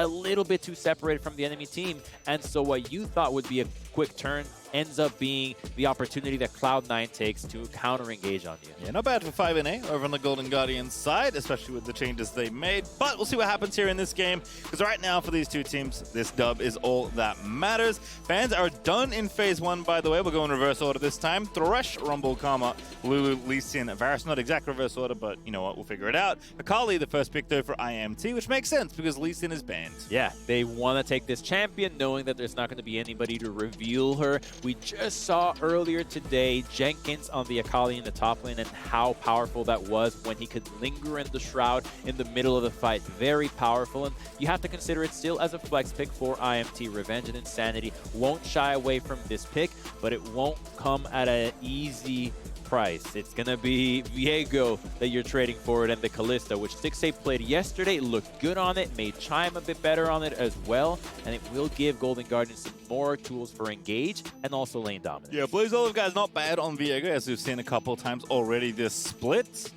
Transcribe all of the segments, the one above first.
a little bit too separated from the enemy team. And so what you thought would be a quick turn ends up being the opportunity that Cloud9 takes to counter-engage on you. Yeah, not bad for 5NA over on the Golden Guardians side, especially with the changes they made. But we'll see what happens here in this game, because right now for these two teams, this dub is all that matters. Fans are done in Phase 1, by the way. We'll go in reverse order this time. Thresh, Rumble, Karma, Lulu, Lee Sin, Varus. Not exact reverse order, but you know what? We'll figure it out. Akali, the first pick, though, for IMT, which makes sense, because Lee Sin is banned. Yeah, they want to take this champion, knowing that there's not going to be anybody to reveal her. We just saw earlier today Jenkins on the Akali in the top lane and how powerful that was when he could linger in the Shroud in the middle of the fight. Very powerful, and you have to consider it still as a flex pick for IMT. Revenge and Insanity won't shy away from this pick, but it won't come at an easy price. It's going to be Viego that you're trading for it, and the Kalista, which 6A played yesterday, looked good on it, made Chime a bit better on it as well, and it will give Golden Guardians some more tools for engage and also lane dominance. Yeah, Blaze Olive guys not bad on Viego, as we've seen a couple of times already this split.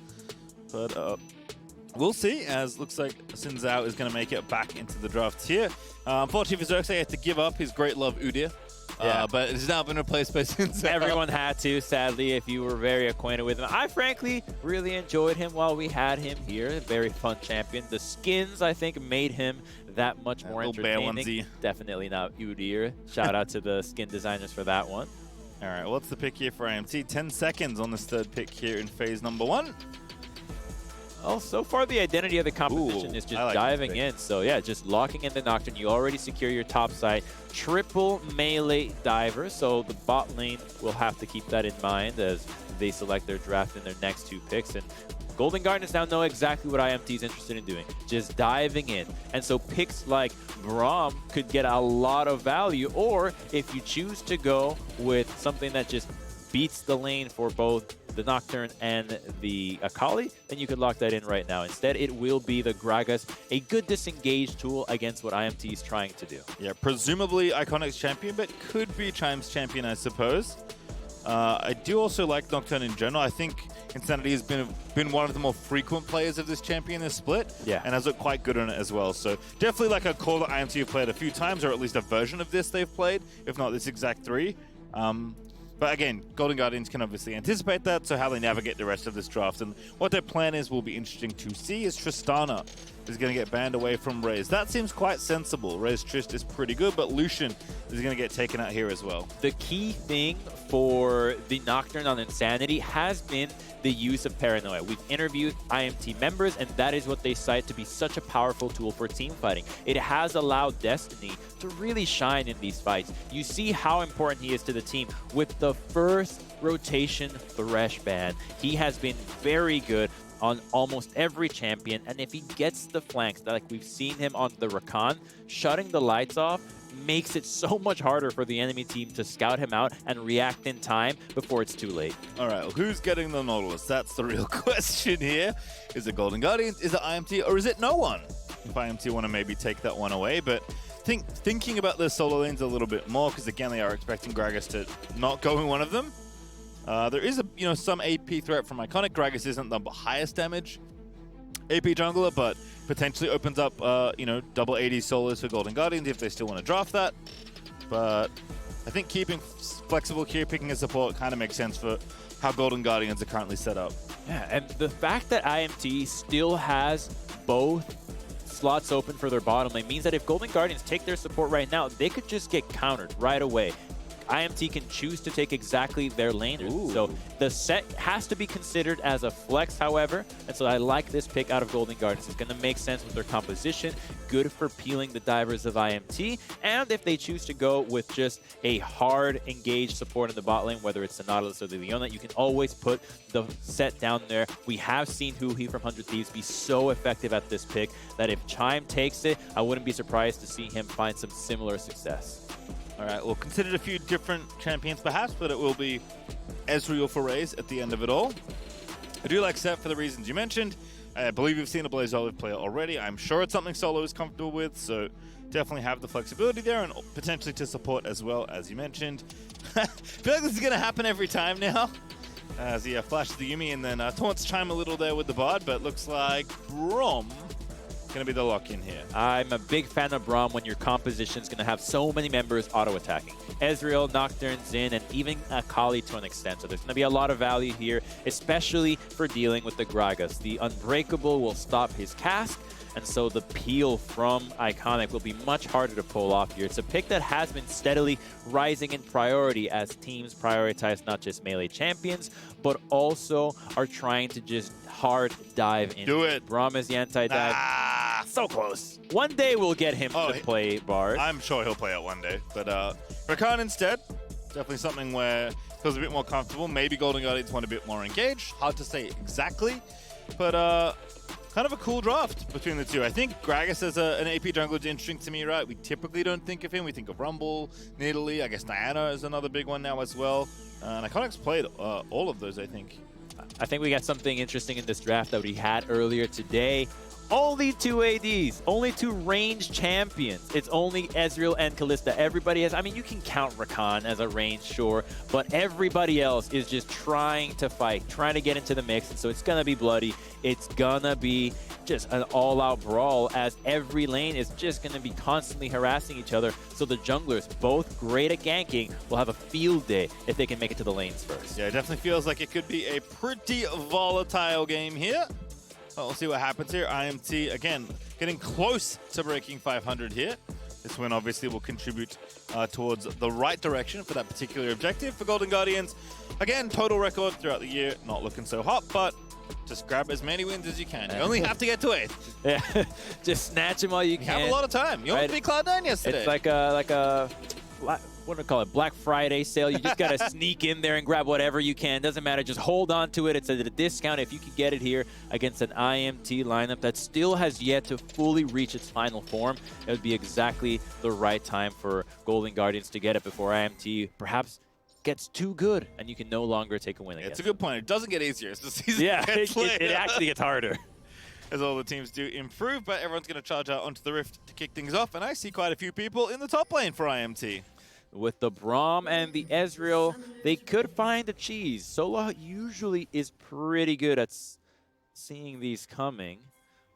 But we'll see, as looks like Xin Zhao is going to make it back into the draft here. Unfortunately for Xerxes, he had to give up his great love Udyr. Yeah. But it's now been replaced by Xin Zhao. Everyone had to, sadly, if you were very acquainted with him. I frankly really enjoyed him while we had him here. Very fun champion. The skins, I think, made him that much more entertaining. Definitely not Udyr. Shout out to the skin designers for that one. All right, what's the pick here for IMT? 10 seconds on this third pick here in phase number 1. Well, so far the identity of the competition is just diving in. So yeah, just locking in the Nocturne. You already secure your top side. Triple melee diver. So the bot lane will have to keep that in mind as they select their draft in their next 2 picks. And Golden Guardians now know exactly what IMT is interested in doing. Just diving in. And so picks like Braum could get a lot of value. Or if you choose to go with something that just beats the lane for both the Nocturne and the Akali, then you could lock that in right now. Instead, it will be the Gragas, a good disengage tool against what IMT is trying to do. Yeah, presumably Iconic's champion, but could be Chime's champion, I suppose. I do also like Nocturne in general. I think Insanity has been one of the more frequent players of this champion this split, and has looked quite good on it as well. So definitely like a call that IMT have played a few times, or at least a version of this they've played, if not this exact 3. But again, Golden Guardians can obviously anticipate that, so how they navigate the rest of this draft and what their plan is will be interesting to see. Is Tristana is going to get banned away from Raze. That seems quite sensible. Raze Trist is pretty good, but Lucian is going to get taken out here as well. The key thing for the Nocturne on Insanity has been the use of Paranoia. We've interviewed IMT members, and that is what they cite to be such a powerful tool for team fighting. It has allowed Destiny to really shine in these fights. You see how important he is to the team. With the first rotation Thresh ban, he has been very good on almost every champion, and if he gets the flanks, like we've seen him on the Rakan, shutting the lights off makes it so much harder for the enemy team to scout him out and react in time before it's too late. All right, well, who's getting the Nautilus? That's the real question here. Is it Golden Guardians, is it IMT, or is it no one? If IMT want to maybe take that one away, but thinking about the solo lanes a little bit more, because again, they are expecting Gragas to not go in one of them. There is some AP threat from Iconic. Gragas isn't the highest damage AP jungler, but potentially opens up double 80 solos for Golden Guardians if they still want to draft that. But I think keeping flexible here, picking a support kind of makes sense for how Golden Guardians are currently set up. Yeah, and the fact that IMT still has both slots open for their bottom lane means that if Golden Guardians take their support right now, they could just get countered right away. IMT can choose to take exactly their laners. Ooh. So the set has to be considered as a flex, however, and so I like this pick out of Golden Guardians. It's going to make sense with their composition, good for peeling the divers of IMT, and if they choose to go with just a hard engaged support in the bot lane, whether it's the Nautilus or the Leona, you can always put the set down there. We have seen Huhi from 100 Thieves be so effective at this pick that if Chime takes it, I wouldn't be surprised to see him find some similar success. All right, we'll consider a few different champions perhaps, but it will be Ezreal for Raze at the end of it all. I do like Set for the reasons you mentioned. I believe we've seen a Blaze Olive player already. I'm sure it's something Solo is comfortable with, so definitely have the flexibility there and potentially to support as well, as you mentioned. I feel like this is going to happen every time now. As he flashes the Yuumi and then taunts Chime a little there with the Bard, but looks like Braum going to be the lock-in here. I'm a big fan of Braum when your composition is going to have so many members auto-attacking. Ezreal, Nocturne, Xin, and even Akali to an extent. So there's going to be a lot of value here, especially for dealing with the Gragas. The Unbreakable will stop his cast, and so the peel from Iconic will be much harder to pull off here. It's a pick that has been steadily rising in priority as teams prioritize not just melee champions, but also are trying to just hard dive in. Do it. Braum is the anti-dive. Ah, So close. One day we'll get him to play Bard. I'm sure he'll play it one day. But Rakan instead, definitely something where he feels a bit more comfortable. Maybe Golden Guardians want a bit more engaged. Hard to say exactly. But kind of a cool draft between the two. I think Gragas as an AP jungler is interesting to me, right? We typically don't think of him. We think of Rumble, Nidalee. I guess Diana is another big one now as well. And Iconic's played all of those, I think. I think we got something interesting in this draft that we had earlier today. Only 2 ADs, only 2 ranged champions. It's only Ezreal and Kalista. Everybody has, I mean, you can count Rakan as a range, sure, but everybody else is just trying to fight, trying to get into the mix, and so it's gonna be bloody. It's gonna be just an all-out brawl as every lane is just gonna be constantly harassing each other. So the junglers, both great at ganking, will have a field day if they can make it to the lanes first. Yeah, it definitely feels like it could be a pretty volatile game here. We'll see what happens here. IMT, again, getting close to breaking 500 here. This win obviously will contribute towards the right direction for that particular objective. For Golden Guardians, again, total record throughout the year, not looking so hot, but just grab as many wins as you can. You only have to get to 8th. Yeah, just snatch them all you can. You have a lot of time. You almost beat Cloud9 yesterday. It's like a what do we call it? Black Friday sale. You just got to sneak in there and grab whatever you can. Doesn't matter. Just hold on to it. It's at a discount if you can get it here against an IMT lineup that still has yet to fully reach its final form. It would be exactly the right time for Golden Guardians to get it before IMT perhaps gets too good and you can no longer take a win against It's a good point. It doesn't get easier as the season gets it actually gets harder. As all the teams do improve, but everyone's going to charge out onto the Rift to kick things off, and I see quite a few people in the top lane for IMT. With the Braum and the Ezreal, they could find a cheese. Solo usually is pretty good at seeing these coming,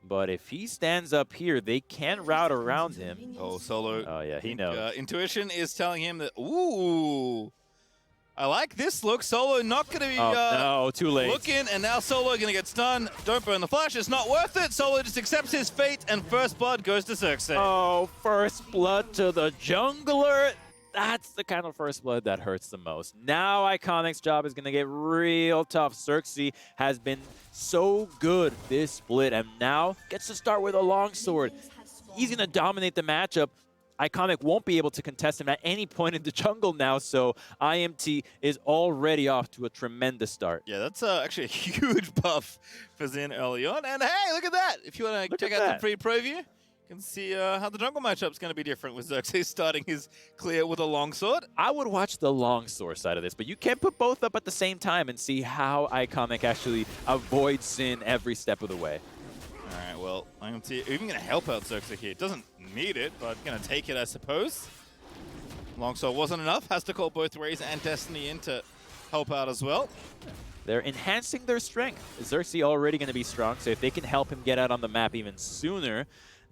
but if he stands up here, they can route around him. Oh, Solo. Oh, yeah, he knows. Intuition is telling him that, ooh, I like this look. Solo not going to be no, too late. Looking, and now Solo going to get stunned. Don't burn the flash. It's not worth it. Solo just accepts his fate, and first blood goes to Xerxes. Oh, first blood to the jungler. That's the kind of first blood that hurts the most. Now Iconic's job is going to get real tough. Xerxes has been so good this split and now gets to start with a longsword. He's going to dominate the matchup. Iconic won't be able to contest him at any point in the jungle now, so IMT is already off to a tremendous start. Yeah, that's actually a huge buff for Xin early on. And hey, look at that! If you want to check out the pre-preview, you can see how the jungle matchup's going to be different with Xerxes starting his clear with a longsword. I would watch the longsword side of this, but you can put both up at the same time and see how Iconic actually avoids Sin every step of the way. All right, well, IMT even going to help out Xerxes here. Doesn't need it, but going to take it, I suppose. Longsword wasn't enough. Has to call both Raze and Destiny in to help out as well. They're enhancing their strength. Xerxes already going to be strong, so if they can help him get out on the map even sooner,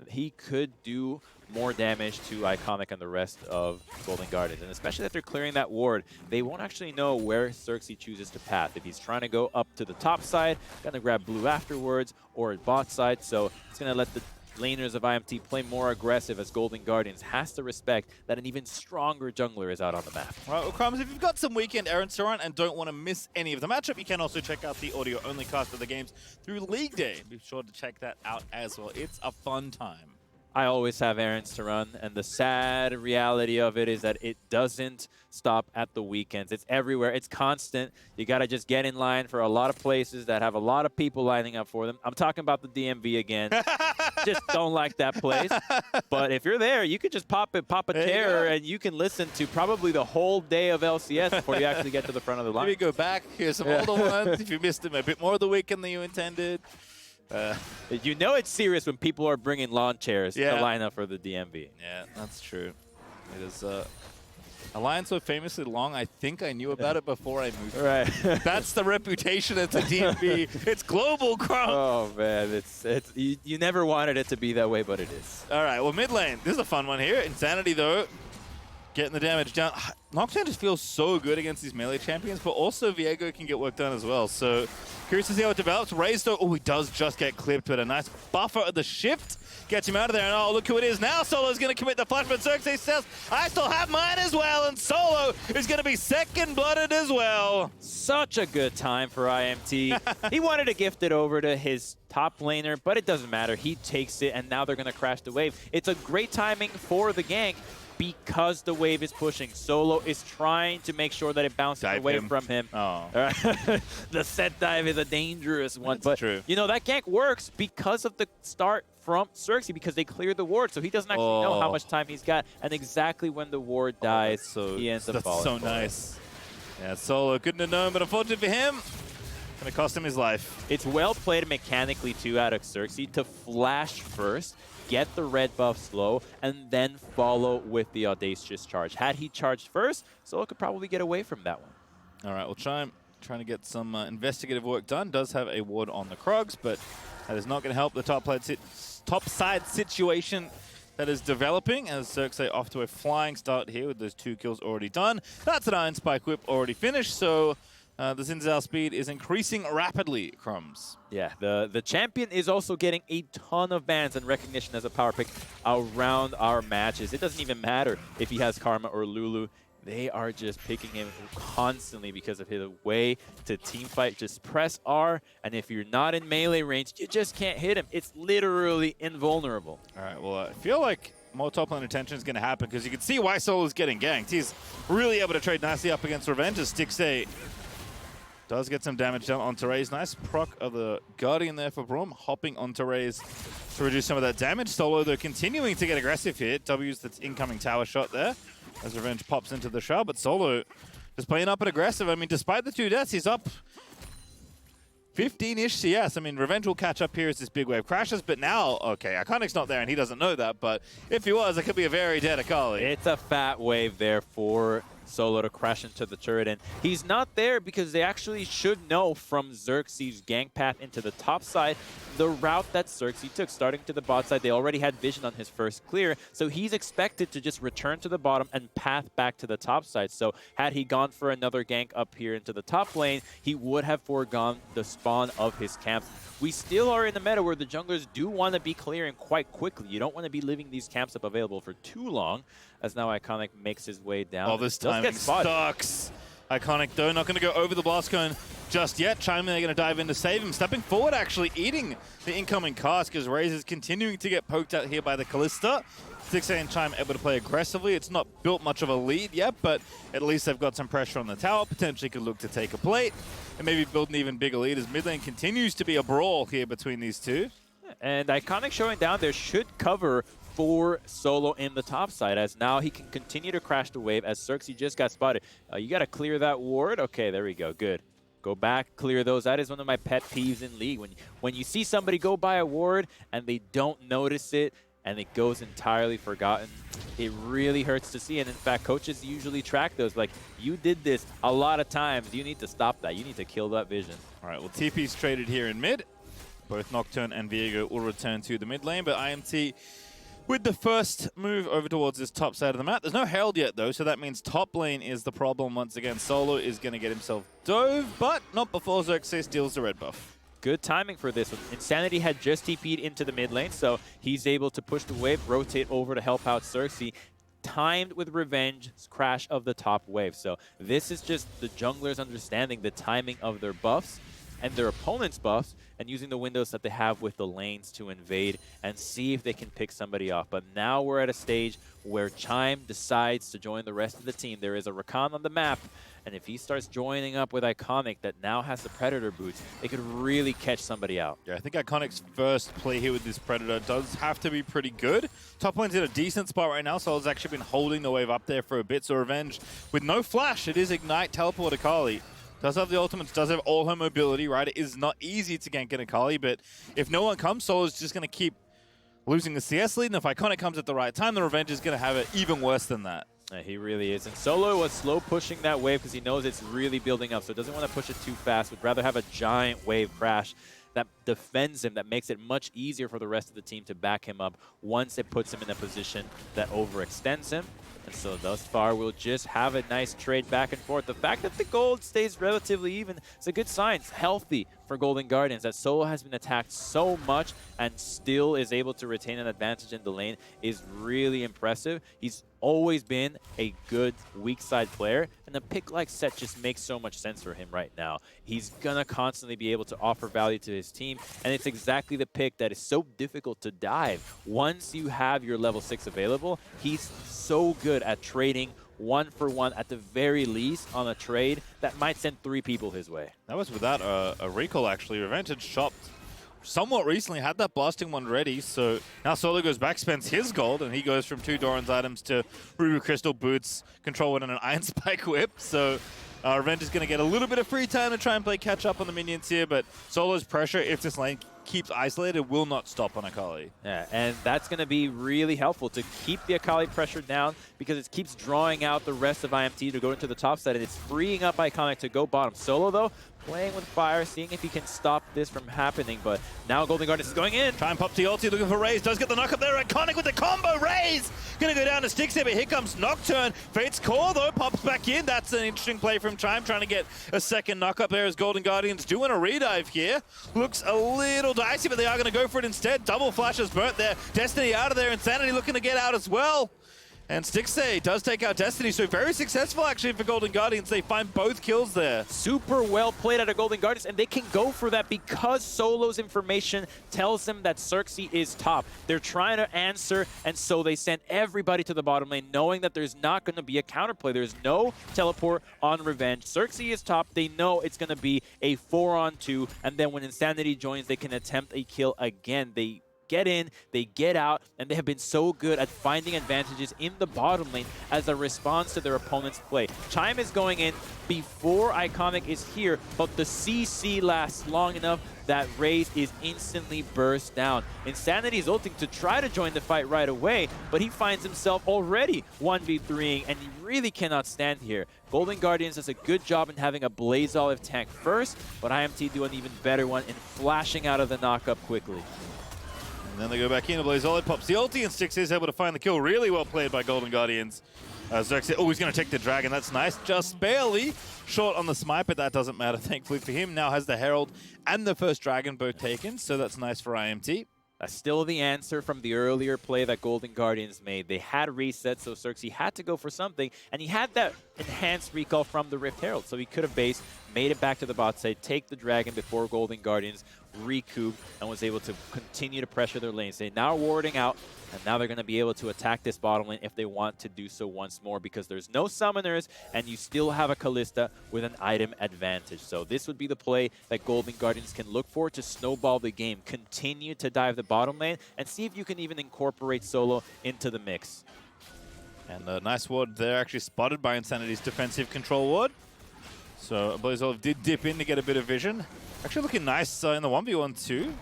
he could do more damage to Iconic and the rest of Golden Guardians. And especially that they're clearing that ward, they won't actually know where Xerxes chooses to path. If he's trying to go up to the top side, gonna grab blue afterwards, or at bot side, so it's gonna let the laners of IMT play more aggressive as Golden Guardians has to respect that an even stronger jungler is out on the map. All right, well, Crumbs, if you've got some weekend errands to run and don't want to miss any of the matchup, you can also check out the audio-only cast of the games through League Day. Be sure to check that out as well. It's a fun time. I always have errands to run, and the sad reality of it is that it doesn't stop at the weekends. It's everywhere. It's constant. You got to just get in line for a lot of places that have a lot of people lining up for them. I'm talking about the DMV again. Just don't like that place. But if you're there, you could just pop a terror, and you can listen to probably the whole day of LCS before you actually get to the front of the line. Maybe go back, here's some older ones. If you missed them a bit more of the weekend than you intended. You know it's serious when people are bringing lawn chairs to line up for the DMV. Yeah, that's true. It is A line so famously long, I think I knew about it before I moved. Right. That's the reputation it's a DMB. It's global, Crumb. Oh, man. You never wanted it to be that way, but it is. All right, well, mid lane. This is a fun one here. Insanity, though, getting the damage down. Nocturne just feels so good against these melee champions, but also Viego can get work done as well. So curious to see how it develops. Raze, though, oh, he does just get clipped, but a nice buffer of the shift gets him out of there. And oh, look who it is now. Solo's going to commit the flash, but Xerxes says, I still have mine as well. And Solo is going to be second-blooded as well. Such a good time for IMT. He wanted to gift it over to his top laner, but it doesn't matter. He takes it, and now they're going to crash the wave. It's a great timing for the gank because the wave is pushing. Solo is trying to make sure that it bounces away from him. Oh. The set dive is a dangerous one. That's but true. You know, that gank works because of the start from Xerxes, because they cleared the ward, so he doesn't actually know how much time he's got, and exactly when the ward dies, so he ends up that's falling. so nice. Yeah, Solo couldn't have known, but unfortunately for him, gonna cost him his life. It's well played mechanically too out of Xerxes to flash first, get the red buff slow, and then follow with the audacious charge. Had he charged first, Solo could probably get away from that one. All right, we'll trying to get some investigative work done. Does have a ward on the Krogs, but that is not going to help the top side situation that is developing, as Xerxes off to a flying start here with those 2 kills already done. That's an Iron Spike Whip already finished, so the Zinzal speed is increasing rapidly, Crumbs. Yeah, the champion is also getting a ton of bans and recognition as a power pick around our matches. It doesn't even matter if he has Karma or Lulu. They are just picking him constantly because of his way to teamfight. Just press R, and if you're not in melee range, you just can't hit him. It's literally invulnerable. All right, well, I feel like more top lane attention is going to happen because you can see why Solo's getting ganked. He's really able to trade nicely up against Revenge as Stixxay does get some damage done onto Raze. Nice proc of the Guardian there for Braum, hopping onto Raze to reduce some of that damage. Solo, though, continuing to get aggressive here. W's the incoming tower shot there as Revenge pops into the shell, but Solo just playing up and aggressive. I mean, despite the 2 deaths, he's up 15-ish CS. I mean, Revenge will catch up here as this big wave crashes, but now, okay, Iconic's not there and he doesn't know that, but if he was, it could be a very dead Akali. It's a fat wave there for Solo to crash into the turret, and he's not there because they actually should know from Xerxes' gank path into the top side the route that Xerxes took. Starting to the bot side, they already had vision on his first clear, so he's expected to just return to the bottom and path back to the top side. So had he gone for another gank up here into the top lane, he would have foregone the spawn of his camps. We still are in the meta where the junglers do want to be clearing quite quickly. You don't want to be leaving these camps up available for too long, as now Iconic makes his way down. Oh, this timing sucks. Iconic, though, not going to go over the blast cone just yet. Chime, they're going to dive in to save him. Stepping forward, actually, eating the incoming cast, because Raze is continuing to get poked out here by the Kalista. Stixxay and Chime able to play aggressively. It's not built much of a lead yet, but at least they've got some pressure on the tower. Potentially could look to take a plate and maybe build an even bigger lead as mid lane continues to be a brawl here between these two. And Iconic showing down there should cover for Solo in the top side, as now he can continue to crash the wave as Xerxes just got spotted. You got to clear that ward. Okay, there we go. Good. Go back, clear those. That is one of my pet peeves in League. When you see somebody go by a ward and they don't notice it and it goes entirely forgotten, it really hurts to see. And in fact, coaches usually track those. Like, you did this a lot of times. You need to stop that. You need to kill that vision. All right, well, TP's traded here in mid. Both Nocturne and Viego will return to the mid lane, but IMT with the first move over towards this top side of the map. There's no Herald yet, though, so that means top lane is the problem once again. Solo is going to get himself dove, but not before Xerxes steals the red buff. Good timing for this one. Insanity had just TP'd into the mid lane, so he's able to push the wave, rotate over to help out Xerxes, timed with Revenge's crash of the top wave. So this is just the junglers understanding the timing of their buffs and their opponent's buffs, and using the windows that they have with the lanes to invade and see if they can pick somebody off. But now we're at a stage where Chime decides to join the rest of the team. There is a Rakan on the map, and if he starts joining up with Iconic that now has the Predator boots, it could really catch somebody out. Yeah, I think Iconic's first play here with this Predator does have to be pretty good. Top lane's in a decent spot right now. Solo's actually been holding the wave up there for a bit, so Revenge with no flash. It is Ignite, Teleport Akali. Does have the ultimates, does have all her mobility, right? It is not easy to gank an Akali, but if no one comes, Solo's just going to keep losing the CS lead, and if Iconic comes at the right time, the Revenge is going to have it even worse than that. Yeah, he really is. And Solo was slow pushing that wave because he knows it's really building up, so doesn't want to push it too fast. Would rather have a giant wave crash that defends him, that makes it much easier for the rest of the team to back him up once it puts him in a position that overextends him. And so thus far, we'll just have a nice trade back and forth. The fact that the gold stays relatively even is a good sign. It's healthy for Golden Guardians. That Solo has been attacked so much and still is able to retain an advantage in the lane is really impressive. He's always been a good weak side player, and a pick like Set just makes so much sense for him right now. He's gonna constantly be able to offer value to his team, and it's exactly the pick that is so difficult to dive. Once you have your level 6 available, he's so good at trading 1-for-1 at the very least on a trade that might send 3 people his way. That was without a recall, actually. Revenge had shopped somewhat recently, had that blasting one ready, so now Solo goes back, spends his gold, and he goes from 2 Doran's items to Ruby Crystal boots, control one, and an Iron Spike whip. So Revenge is going to get a little bit of free time to try and play catch up on the minions here, but Solo's pressure, if this lane keeps isolated, will not stop on Akali. Yeah, and that's going to be really helpful to keep the Akali pressure down because it keeps drawing out the rest of IMT to go into the top side, and it's freeing up Iconic to go bottom. Solo, though, playing with fire, seeing if he can stop this from happening, but now Golden Guardians is going in. Try and pop the ulti, looking for Raze, does get the knock up there, Iconic with the combo, Raze! Gonna go down to Sticks here, but here comes Nocturne. Fate's Core, though, pops back in. That's an interesting play from Chime, trying to get a second knock up there as Golden Guardians doing a redive here. Looks a little dicey, but they are gonna go for it instead. Double flashes burnt there. Destiny out of there, Insanity looking to get out as well. And Stixay does take out Destiny, so very successful actually for Golden Guardians. They find both kills there. Super well played out of Golden Guardians, and they can go for that because Solo's information tells them that Xerxes is top. They're trying to answer, and so they send everybody to the bottom lane, knowing that there's not going to be a counterplay. There's no teleport on Revenge. Xerxes is top. They know it's going to be a 4-on-2, and then when Insanity joins, they can attempt a kill again. They get in, they get out, and they have been so good at finding advantages in the bottom lane as a response to their opponent's play. Chime is going in before Iconic is here, but the CC lasts long enough that Raze is instantly burst down. Insanity is ulting to try to join the fight right away, but he finds himself already 1v3ing, and he really cannot stand here. Golden Guardians does a good job in having a Blaze Olive tank first, but IMT do an even better one in flashing out of the knockup quickly. And then they go back in, Blaze Olive pops the ulti, and Styx is able to find the kill. Really well played by Golden Guardians. Xerxes, oh, he's going to take the dragon. That's nice. Just barely short on the smite, but that doesn't matter, thankfully for him. Now has the Herald and the first dragon both taken, so that's nice for IMT. That's still the answer from the earlier play that Golden Guardians made. They had reset, so Xerxes had to go for something, and he had that enhanced recall from the Rift Herald, so he could have based, made it back to the bot side, take the dragon before Golden Guardians recouped, and was able to continue to pressure their lanes. They now warding out, and now they're going to be able to attack this bottom lane if they want to do so once more, because there's no summoners, and you still have a Kalista with an item advantage. So this would be the play that Golden Guardians can look for to snowball the game. Continue to dive the bottom lane, and see if you can even incorporate Solo into the mix. And a nice ward there, actually spotted by Insanity's defensive control ward. So Blaze Olive did dip in to get a bit of vision. Actually looking nice in the 1v1 too.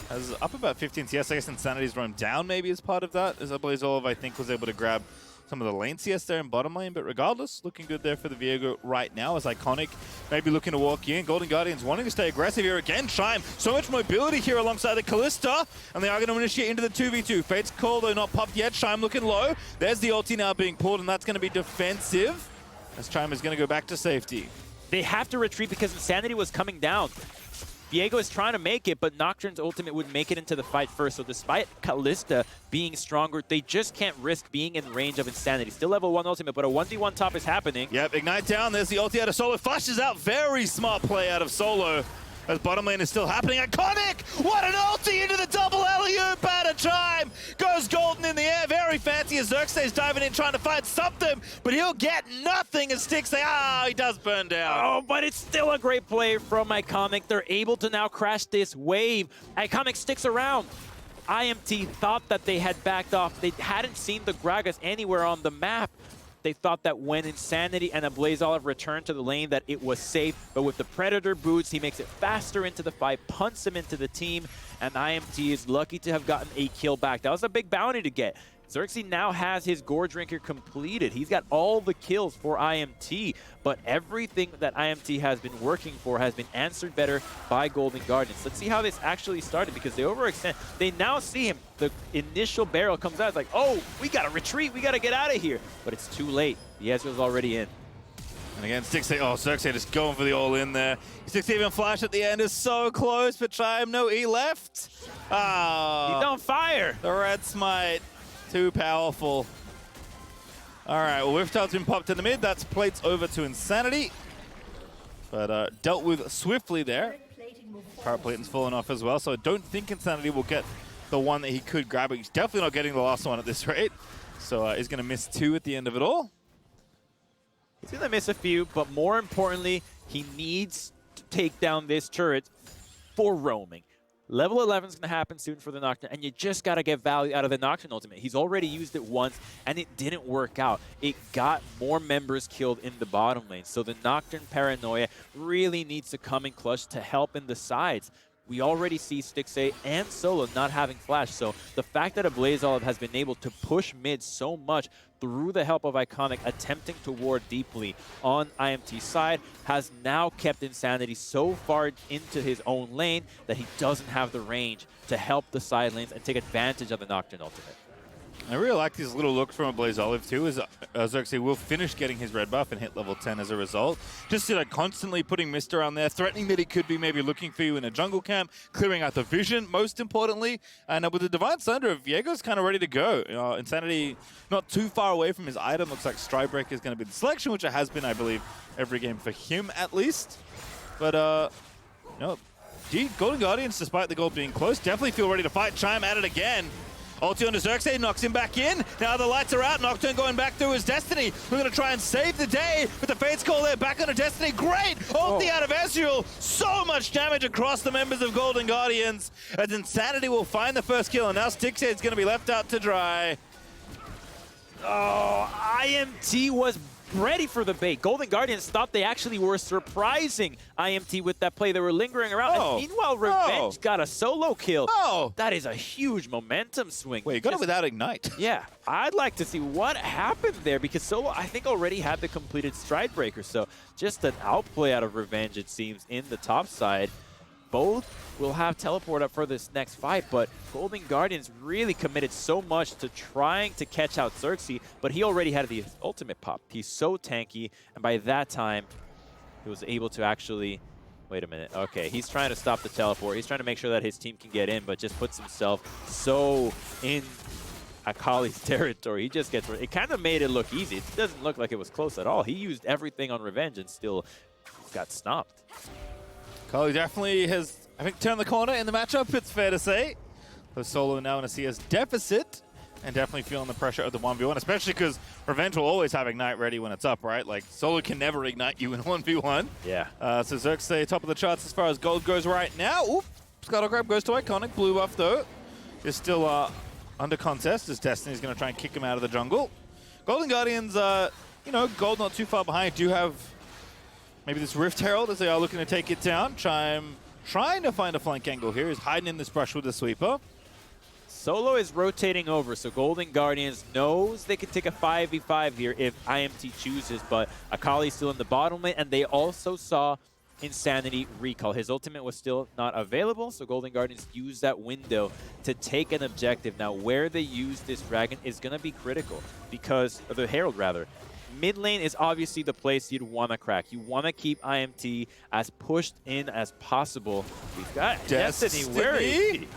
Has up about 15 CS. I guess Insanity's roam down maybe as part of that. As Blaze Olive, I think, was able to grab some of the lane CS there in bottom lane. But regardless, looking good there for the Viego right now as Iconic maybe looking to walk in. Golden Guardians wanting to stay aggressive here again. Chime, so much mobility here alongside the Kalista. And they are going to initiate into the 2v2. Fate's Call, though, not popped yet. Chime looking low. There's the ulti now being pulled, and that's going to be defensive as Chime is going to go back to safety. They have to retreat because Insanity was coming down. Viego is trying to make it, but Nocturne's ultimate would make it into the fight first. So despite Kalista being stronger, they just can't risk being in range of Insanity. Still level 1 ultimate, but a 1v1 top is happening. Yep, Ignite down. There's the ulti out of Solo. Flashes out. Very smart play out of Solo. As bottom lane is still happening. Iconic! What an ulti into the double alley-oop out of Chime! Goes Golden in the air. Very fancy as Xerxes diving in trying to find something, but he'll get nothing as Sticks say, he does burn down. Oh, but it's still a great play from Iconic. They're able to now crash this wave. Iconic sticks around. IMT thought that they had backed off. They hadn't seen the Gragas anywhere on the map. They thought that when Insanity and a Blaze Olive returned to the lane that it was safe, but with the Predator boots, he makes it faster into the fight, punts him into the team, and IMT is lucky to have gotten a kill back. That was a big bounty to get. Xerxes now has his Gore Drinker completed. He's got all the kills for IMT, but everything that IMT has been working for has been answered better by Golden Guardians. Let's see how this actually started, because they overextend. They now see him. The initial barrel comes out. It's like, oh, we got to retreat. We got to get out of here. But it's too late. The Ezreal's already in. And again, Xerxes just going for the all-in there. 6 even flash at the end is so close, but Chime, no E left. Ah, He's on fire. The red smite, too powerful. All right, well, Whifftail's been popped in the mid. That's plates over to Insanity. But dealt with swiftly there. Power Plating's fallen off as well, so I don't think Insanity will get the one that he could grab. He's definitely not getting the last one at this rate. So he's going to miss 2 at the end of it all. He's going to miss a few, but more importantly, he needs to take down this turret for roaming. Level 11 is going to happen soon for the Nocturne, and you just got to get value out of the Nocturne ultimate. He's already used it once, and it didn't work out. It got more members killed in the bottom lane, so the Nocturne Paranoia really needs to come in clutch to help in the sides. We already see Stixxay and Solo not having flash, so the fact that a Blaze Olive has been able to push mid so much through the help of Iconic attempting to ward deeply on IMT's side has now kept Insanity so far into his own lane that he doesn't have the range to help the side lanes and take advantage of the Nocturne ultimate. I really like these little looks from a Blaze Olive too, as Xerxes will finish getting his red buff and hit level 10 as a result. Just constantly putting Mist around there, threatening that he could be maybe looking for you in a jungle camp, clearing out the vision, most importantly. And with the Divine Sunder, Viego's kind of ready to go. Insanity not too far away from his item. Looks like Stridebreaker is going to be the selection, which it has been, I believe, every game for him at least. But, Golden Guardians, despite the goal being close, definitely feel ready to fight. Chime at it again. Ulti onto Xerxes, knocks him back in. Now the lights are out. Nocturne going back through his Destiny. We're going to try and save the day with the Fate's Call there. Back onto Destiny. Great! Ulti out of Ezreal. So much damage across the members of Golden Guardians. As Insanity will find the first kill. And now Stixxay is going to be left out to dry. Oh, IMT was ready for the bait. Golden Guardians thought they actually were surprising IMT with that play. They were lingering around. And meanwhile, Revenge got a solo kill. That is a huge momentum swing. Wait, you got it without Ignite. Yeah, I'd like to see what happened there, because Solo, I think, already had the completed Stridebreaker. So just an outplay out of Revenge, it seems, in the top side. Both will have teleport up for this next fight, but Golden Guardians really committed so much to trying to catch out Xerxes, but he already had the ultimate pop. He's so tanky, and by that time, he was able to actually... Wait a minute. Okay, he's trying to stop the teleport. He's trying to make sure that his team can get in, but just puts himself so in Akali's territory. He just gets... It kind of made it look easy. It doesn't look like it was close at all. He used everything on Revenge and still got stomped. Akali definitely has, I think, turned the corner in the matchup, it's fair to say. So Solo now in a CS deficit, and definitely feeling the pressure of the 1v1, especially because Revenge will always have Ignite ready when it's up, right? Like, Solo can never Ignite you in a 1v1. Yeah. So Xerxes top of the charts as far as gold goes right now. Oop, Scuttle Grab goes to Iconic. Blue buff, though, is still under contest, as Destiny's going to try and kick him out of the jungle. Golden Guardians, gold not too far behind, do have maybe this Rift Herald as they are looking to take it down. Chime trying to find a flank angle here. He's hiding in this brush with the sweeper. Solo is rotating over, so Golden Guardians knows they can take a 5v5 here if IMT chooses, but Akali's still in the bottom lane, and they also saw Insanity recall. His ultimate was still not available, so Golden Guardians used that window to take an objective. Now, where they use this dragon is going to be critical, because, or the Herald rather. Mid lane is obviously the place you'd want to crack. You want to keep IMT as pushed in as possible. We've got Destiny. Where is he?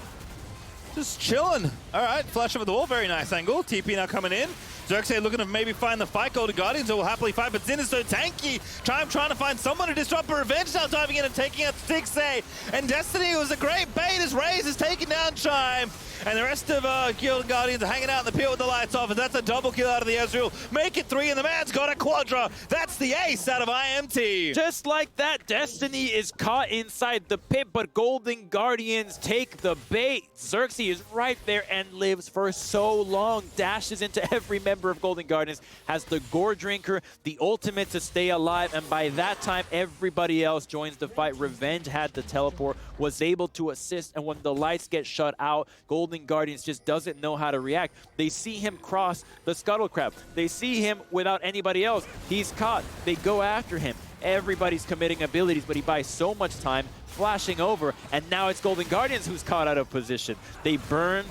Just chilling. All right, flash over the wall. Very nice angle. TP now coming in. Xerxes looking to maybe find the fight. Golden Guardians will happily fight, but Xin is so tanky. Chime trying to find someone to disrupt, but Revenge now diving in and taking out Stixxay. And Destiny was a great bait as Raze is taking down Chime. And the rest of Golden Guardians are hanging out in the pit with the lights off, and that's a double kill out of the Ezreal. Make it 3, and the man's got a quadra. That's the ace out of IMT. Just like that, Destiny is caught inside the pit, but Golden Guardians take the bait. Xerxes is right there and lives for so long. Dashes into every member of Golden Guardians, has the Gore Drinker, the ultimate to stay alive, and by that time, everybody else joins the fight. Revenge had the teleport, was able to assist, and when the lights get shut out, Golden Golden Guardians just doesn't know how to react. They see him cross the Scuttle Crab. They see him without anybody else. He's caught. They go after him. Everybody's committing abilities, but he buys so much time, flashing over, and now it's Golden Guardians who's caught out of position. They burn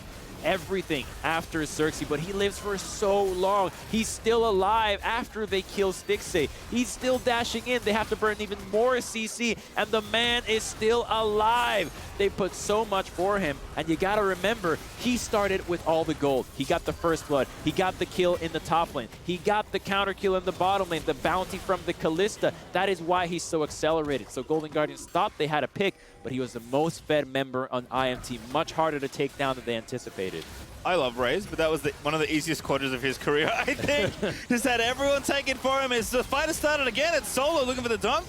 everything after Xerxes, but he lives for so long. He's still alive after they kill Stixxay. He's still dashing in. They have to burn even more CC, and the man is still alive. They put so much for him, and you gotta remember, he started with all the gold. He got the first blood. He got the kill in the top lane. He got the counter kill in the bottom lane, the bounty from the Kalista. That is why he's so accelerated. So Golden Guardians thought they had a pick, but he was the most fed member on IMT. Much harder to take down than they anticipated. I love Raze, but that was one of the easiest quarters of his career, I think. Just had everyone take it for him. As the fight has started again, it's Solo looking for the dunk.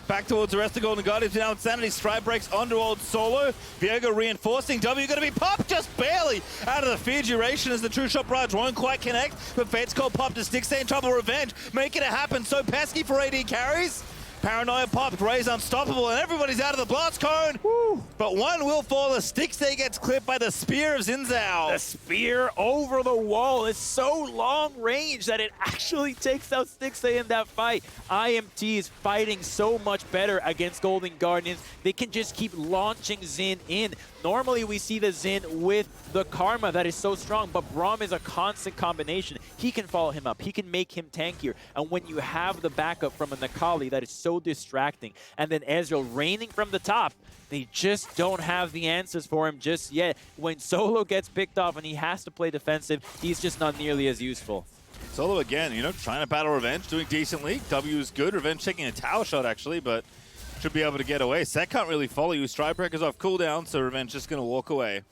Back towards the rest of Golden Guardians. Now Insanity stride breaks onto old Solo. Viego reinforcing. W going to be popped just barely out of the fear duration as the True Shot Barrage won't quite connect. But Fate's Cold popped to Stixxay in trouble. Revenge making it happen. So pesky for AD carries. Paranoia popped, Raze unstoppable, and everybody's out of the blast cone. Woo. But one will fall as Stixxay gets clipped by the spear of Xin Zhao. The spear over the wall is so long range that it actually takes out Stixxay in that fight. IMT is fighting so much better against Golden Guardians. They can just keep launching Xin in. Normally we see the Xin with the Karma that is so strong, but Braum is a constant combination. He can follow him up. He can make him tankier. And when you have the backup from a Nakali that is so distracting, and then Ezreal raining from the top, they just don't have the answers for him just yet. When Solo gets picked off and he has to play defensive, he's just not nearly as useful. Solo again, trying to battle Revenge, doing decently. W is good. Revenge taking a tower shot actually, but should be able to get away. Sett can't really follow you. Stride Breaker's off cooldown, so Revenge just going to walk away.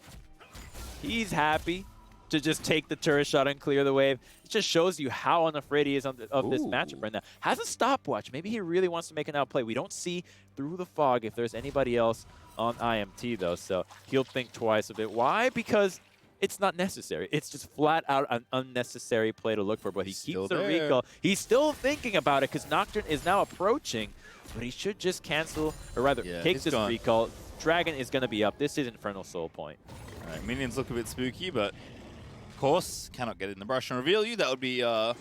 He's happy to just take the turret shot and clear the wave. It just shows you how unafraid he is of this matchup right now. Has a stopwatch. Maybe he really wants to make an outplay. We don't see through the fog if there's anybody else on IMT, though, so he'll think twice of it. Why? Because it's not necessary. It's just flat out an unnecessary play to look for, but he keeps the recall. He's still thinking about it because Nocturne is now approaching, but he should just cancel, or rather take this recall. Dragon is going to be up. This is Infernal Soul Point. All right, minions look a bit spooky, but of course, cannot get in the brush and reveal you. That would be a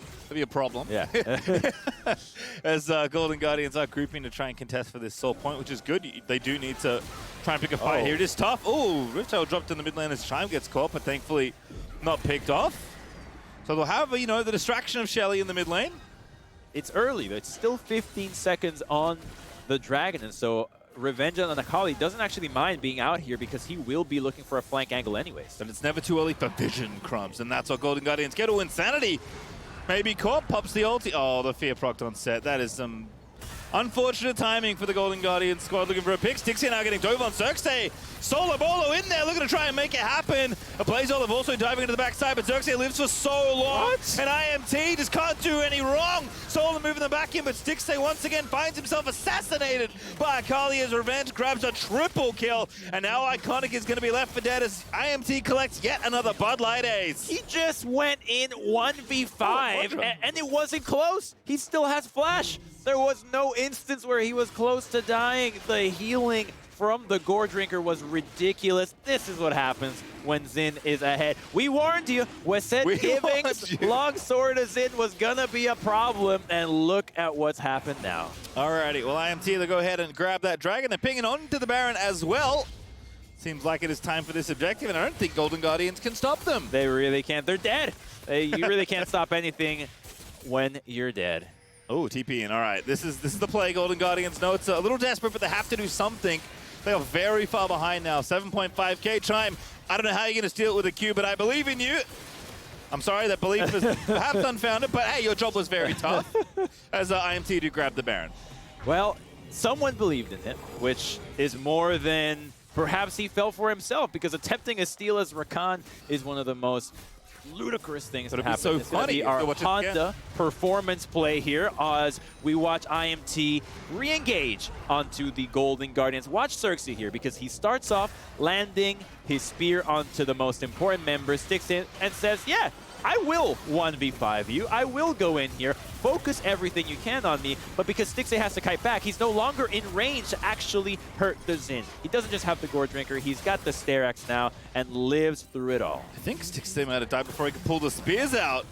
problem. Yeah. As Golden Guardians are grouping to try and contest for this Soul Point, which is good. They do need to try and pick a fight here. It is tough. Oh, Riptail dropped in the mid lane as Chime gets caught, but thankfully not picked off. So they'll have, the distraction of Shelly in the mid lane. It's early. It's still 15 seconds on the Dragon, and so Revenge on Nakali doesn't actually mind being out here because he will be looking for a flank angle anyways. But it's never too early for vision, Crumbs, and that's what Golden Guardians get. Oh, Insanity maybe caught, pops the ulti. Oh, the fear procced on Sett. That is some unfortunate timing for the Golden Guardians squad looking for a pick. Stixxay now getting dove on Xerxes. Solo Bolo in there looking to try and make it happen. A Blaze Olive also diving into the backside, but Xerxes lives for so long. And IMT just can't do any wrong. Solo moving them back in, but Stixxay once again finds himself assassinated by Akali as Revenge grabs a triple kill. And now Iconic is going to be left for dead as IMT collects yet another Bud Light ace. He just went in 1v5 and it wasn't close. He still has flash. There was no instance where he was close to dying. The healing from the Gore Drinker was ridiculous. This is what happens when Xin is ahead. We warned you. We said giving Longsword to Xin was gonna be a problem, and look at what's happened now. Alrighty, well IMT, they'll go ahead and grab that Dragon. They're pinging on to the Baron as well. Seems like it is time for this objective, and I don't think Golden Guardians can stop them. They really can't. They're dead. You really can't stop anything when you're dead. Oh, TP in. All right, this is the play. Golden Guardians know it's a little desperate, but they have to do something. They are very far behind now. 7.5k Chime. I don't know how you're going to steal it with a Q, but I believe in you. I'm sorry, that belief is perhaps unfounded, but hey, your job was very tough as IMT do grab the Baron. Well, someone believed in him, which is more than perhaps he felt for himself, because attempting a steal as Rakan is one of the most ludicrous things that happen. So it's funny. Our Honda performance play here as we watch IMT re-engage onto the Golden Guardians. Watch Xerxes here, because he starts off landing his spear onto the most important member, sticks in and says, yeah, I will 1v5 you. I will go in here, focus everything you can on me, but because Stixxay has to kite back, he's no longer in range to actually hurt the Xin. He doesn't just have the Gore Drinker, he's got the Stair Axe now and lives through it all. I think Stixxay might have died before he could pull the spears out.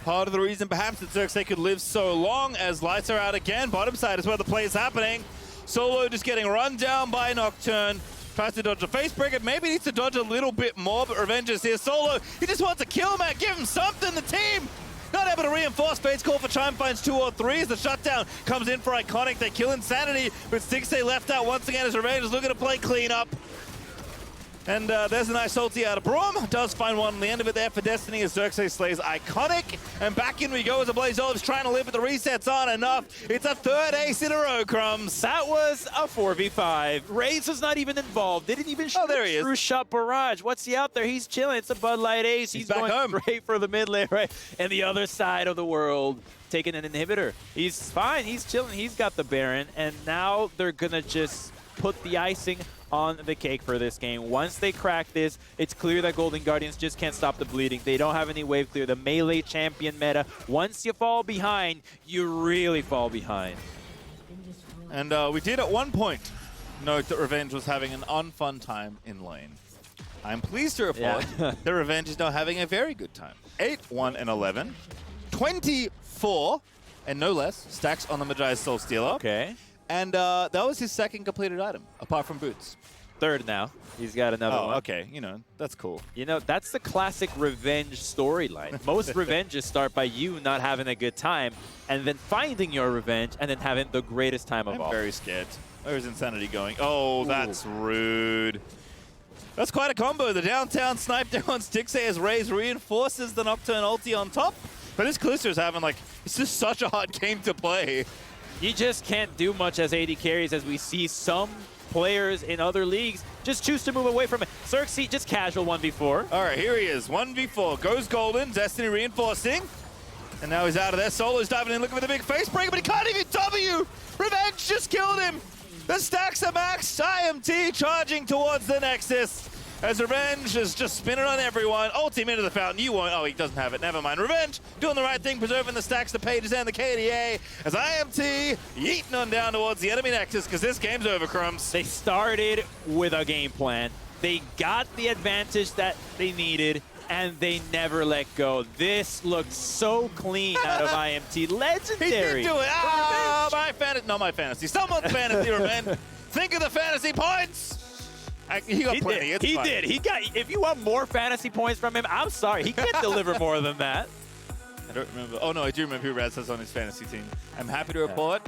Part of the reason perhaps that Xerxes could live so long as lights are out again. Bottom side is where the play is happening. Solo just getting run down by Nocturne. Tries to dodge a face breaker, maybe needs to dodge a little bit more, but Revenge is here. Solo, he just wants to kill man, give him something. The team not able to reinforce. Fate's call for Chime finds 2 or 3 as the shutdown comes in for Iconic. They kill Insanity, but Stixxay left out once again as Revenge is looking to play cleanup. And there's a nice ulti out of Braum. Does find one on the end of it there for Destiny as Xerxes slays Iconic. And back in we go as a Blaze Olive's trying to live, but the resets aren't enough. It's a third ace in a row, Crumbs. That was a 4v5. Raze was not even involved. Didn't even shoot a true shot barrage. What's he out there? He's chilling. It's a Bud Light ace. He's back going home. straight for the mid lane, right? And the other side of the world, taking an inhibitor. He's fine. He's chilling. He's got the Baron. And now they're going to just put the icing on the cake for this game. Once they crack this, it's clear that Golden Guardians just can't stop the bleeding. They don't have any wave clear. The melee champion meta, once you fall behind, you really fall behind. And we did at one point note that Revenge was having an unfun time in lane. I'm pleased to report that Revenge is now having a very good time. 8-1-11, 24 and no less stacks on the Magi's Soul Stealer. Okay. And that was his second completed item, apart from boots. Third now. He's got another one. Okay. You know, that's cool. You know, that's the classic Revenge storyline. Most revenges start by you not having a good time and then finding your revenge and then having the greatest time of all. I'm very scared. Where's Insanity going? Oh, that's rude. That's quite a combo. The downtown snipe down on Stixxay as Raze reinforces the Nocturne ulti on top. But this Callisto is having, like, it's just such a hard game to play. You just can't do much as AD carries, as we see some players in other leagues just choose to move away from it. Xerxes just casual 1v4. All right, here he is, 1v4. Goes Golden, Destiny reinforcing. And now he's out of there. Solo's diving in, looking for the big face breaker, but he can't even W! Revenge just killed him! The stacks are maxed. IMT charging towards the Nexus. As Revenge is just spinning on everyone. Ultimate into the fountain. You won't. Oh, he doesn't have it. Never mind. Revenge doing the right thing, preserving the stacks, the pages, and the KDA. As IMT yeeting on down towards the enemy Nexus because this game's over, Crumbs. They started with a game plan. They got the advantage that they needed, and they never let go. This looked so clean out of IMT. Legendary. He did do it. Ah, my fantasy. Not my fantasy. Someone's fantasy, Revenge. Think of the fantasy points. He got plenty. He did. He got. If you want more fantasy points from him, I'm sorry. He can't deliver more than that. I don't remember. Oh, no, I do remember who Raz has on his fantasy team. I'm happy to report